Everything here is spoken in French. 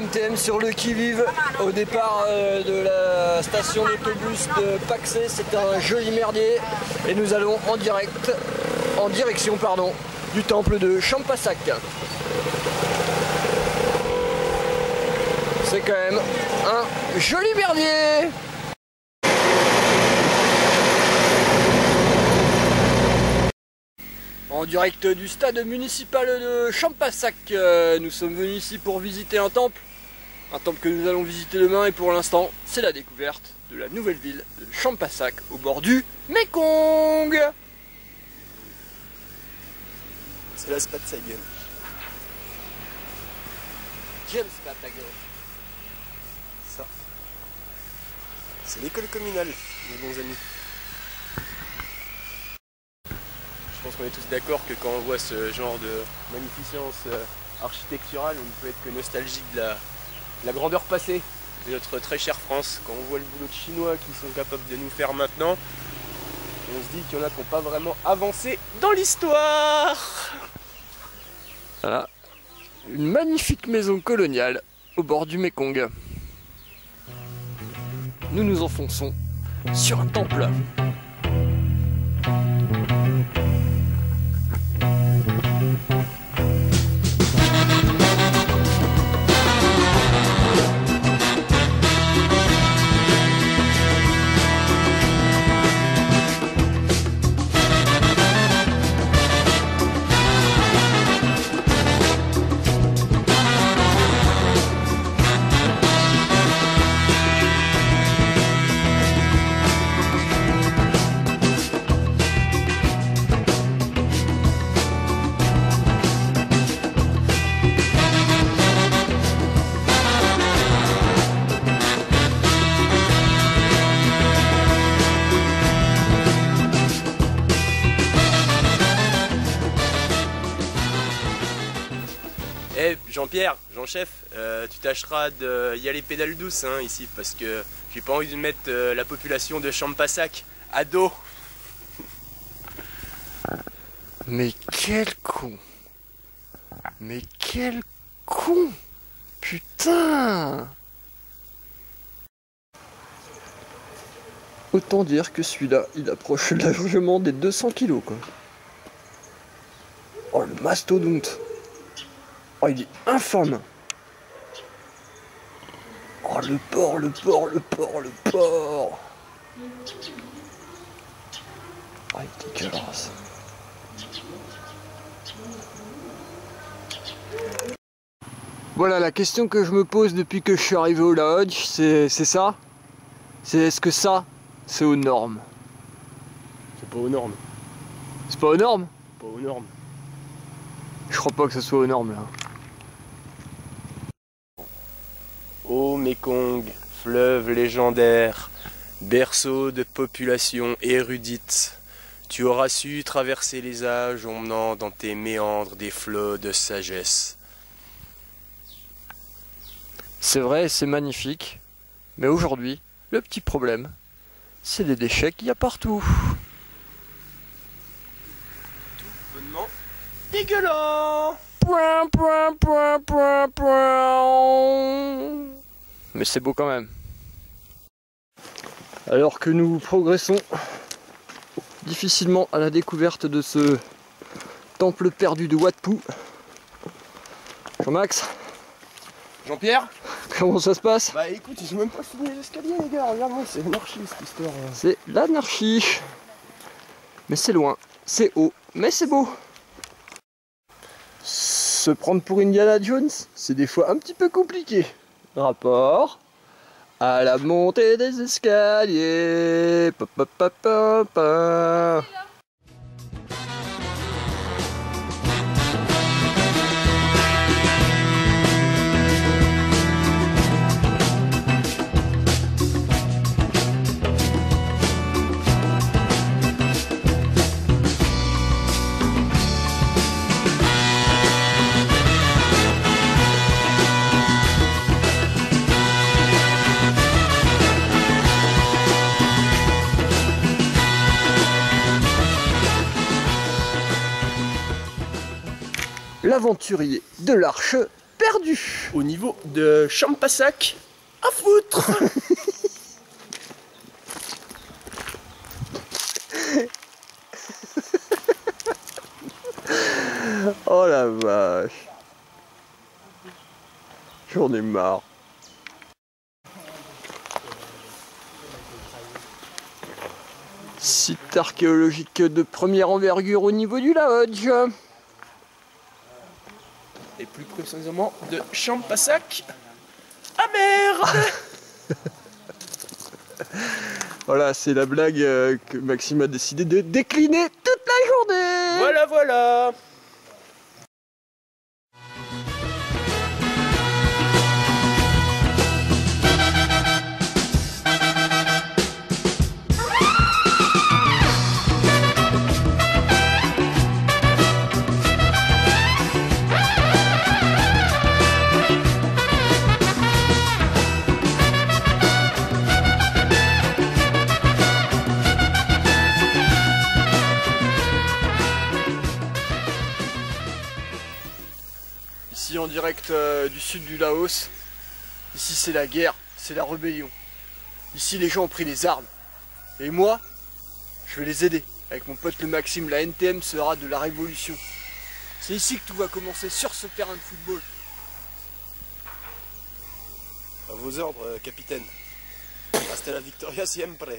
NTM sur le qui-vive au départ de la station d'autobus de Paxé. C'est un joli merdier et nous allons en direction du temple de Champassac. C'est quand même un joli merdier. En direct du stade municipal de Champassac, nous sommes venus ici pour visiter un temple que nous allons visiter demain, et pour l'instant c'est la découverte de la nouvelle ville de Champassac au bord du Mekong. C'est la spat de sa gueule. James pas ta gueule. Ça. C'est l'école communale, mes bons amis. Je pense qu'on est tous d'accord que quand on voit ce genre de magnificence architecturale, on ne peut être que nostalgique de la grandeur passée de notre très chère France. Quand on voit le boulot de Chinois qui sont capables de nous faire maintenant, on se dit qu'il y en a qui n'ont pas vraiment avancé dans l'histoire. Voilà, une magnifique maison coloniale au bord du Mekong. Nous nous enfonçons sur un temple. Eh Jean-Pierre, Jean-Chef, tu tâcheras d'y aller pédale douce ici, parce que j'ai pas envie de mettre la population de Champassac à dos. Mais quel con! Mais quel con! Putain! Autant dire que celui-là, il approche largement des 200 kilos, quoi. Oh, le mastodonte! Oh, il est infâme! Oh, le porc! Oh, il est dégueulasse! Voilà, la question que je me pose depuis que je suis arrivé au lodge, c'est ça? C'est est-ce que ça, c'est aux normes? C'est pas aux normes. C'est pas aux normes? Pas aux normes. Je crois pas que ce soit aux normes, là. Ô Mekong, fleuve légendaire, berceau de populations érudites, tu auras su traverser les âges emmenant dans tes méandres des flots de sagesse. C'est vrai, c'est magnifique, mais aujourd'hui, le petit problème, c'est les déchets qu'il y a partout. Tout bonnement dégueulant. Mais c'est beau quand même. Alors que nous progressons difficilement à la découverte de ce temple perdu de Wat Phu. Jean-Max, Jean-Pierre, comment ça se passe? bah écoute, ils ont même pas fini les escaliers les gars, regarde-moi, c'est l'anarchie cette histoire. C'est l'anarchie. Mais c'est loin, c'est haut, mais c'est beau. Se prendre pour Indiana Jones, c'est des fois un petit peu compliqué. Rapport à la montée des escaliers. Pa, pa, pa, pa, pa. L'aventurier de l'Arche perdu. Au niveau de Champassac, à foutre. Oh la vache. J'en ai marre. Site archéologique de première envergure au niveau du Lodge. Et plus précisément de Champassac. Ah merde. Voilà, c'est la blague que Maxime a décidé de décliner toute la journée. Voilà, voilà. Ici en direct du sud du Laos, ici c'est la guerre, c'est la rébellion. Ici les gens ont pris les armes. Et moi, je vais les aider. Avec mon pote le Maxime, la NTM sera de la révolution. C'est ici que tout va commencer, sur ce terrain de football. À vos ordres, capitaine. Hasta la victoria siempre.